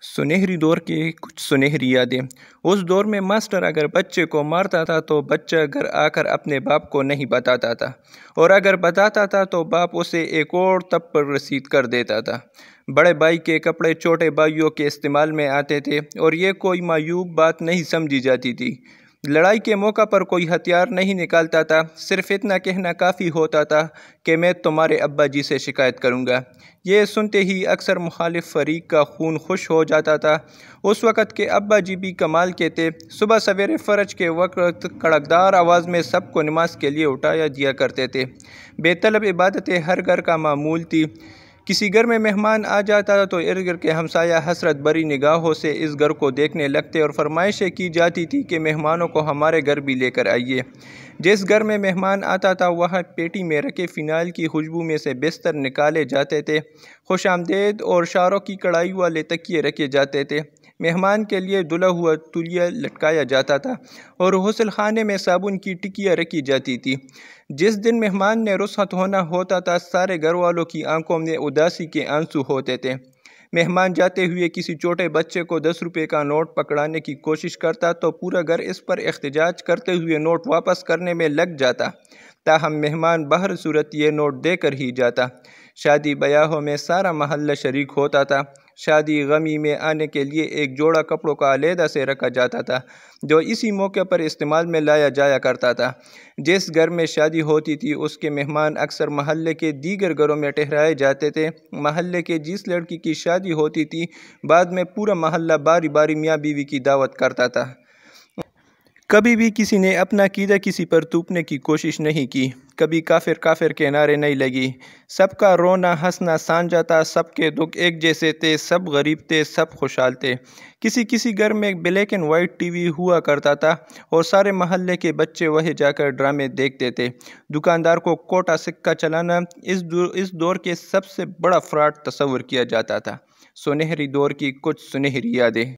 सुनहरी दौर की कुछ सुनहरी यादें। उस दौर में मास्टर अगर बच्चे को मारता था तो बच्चा घर आकर अपने बाप को नहीं बताता था, और अगर बताता था तो बाप उसे एक और थप्पड़ रसीद कर देता था। बड़े भाई के कपड़े छोटे भाइयों के इस्तेमाल में आते थे और ये कोई मायूब बात नहीं समझी जाती थी। लड़ाई के मौका पर कोई हथियार नहीं निकालता था, सिर्फ इतना कहना काफ़ी होता था कि मैं तुम्हारे अब्बा जी से शिकायत करूँगा। ये सुनते ही अक्सर मुखालिफ फरीक का खून खुश हो जाता था। उस वक़्त के अब्बा जी भी कमाल के थे। सुबह सवेरे फ़र्ज के वक़्त कड़कदार आवाज़ में सबको नमाज के लिए उठाया दिया करते थे। बेतलब इबादतें हर घर का मामूल थी। किसी घर में मेहमान आ जाता था तो इर्द गिर्द के हमसाया हसरत भरी निगाहों से इस घर को देखने लगते और फरमाइशें की जाती थी कि मेहमानों को हमारे घर भी लेकर आइए। जिस घर में मेहमान आता था वहाँ पेटी में रखे फ़िनाइल की खुशबू में से बिस्तर निकाले जाते थे। खुश आमदेद और शारों की कढ़ाई वाले तकिए रखे जाते थे। मेहमान के लिए धुला हुआ तौलिया लटकाया जाता था और गुस्ल खाने में साबुन की टिकिया रखी जाती थी। जिस दिन मेहमान ने रुखसत होना होता था सारे घर वालों की आंखों में उदासी के आंसू होते थे। मेहमान जाते हुए किसी छोटे बच्चे को 10 रुपये का नोट पकड़ाने की कोशिश करता तो पूरा घर इस पर एहतजाज करते हुए नोट वापस करने में लग जाता। ताहम मेहमान बहर सूरत ये नोट देकर ही जाता। शादी ब्याहों में सारा महल्ला शरीक होता था। शादी गमी में आने के लिए एक जोड़ा कपड़ों का अलहदा से रखा जाता था जो इसी मौके पर इस्तेमाल में लाया जाया करता था। जिस घर में शादी होती थी उसके मेहमान अक्सर महल्ले के दीगर घरों में ठहराए जाते थे। महल्ले के जिस लड़की की शादी होती थी बाद में पूरा महल्ला बारी बारी मियाँ बीवी की दावत करता था। कभी भी किसी ने अपना कीदा किसी पर थूपने की कोशिश नहीं की। कभी काफिर काफिर के नारे नहीं लगी। सबका रोना हंसना साझा था, सबके दुख एक जैसे थे, सब गरीब थे, सब खुशहाल थे। किसी किसी घर में ब्लैक एंड वाइट टीवी हुआ करता था और सारे महल्ले के बच्चे वहीं जाकर ड्रामे देखते थे। दुकानदार को कोटा सिक्का चलाना इस दौर के सबसे बड़ा फ्रॉड तस्वर किया जाता था। सुनहरी दौर की कुछ सुनहरी यादें।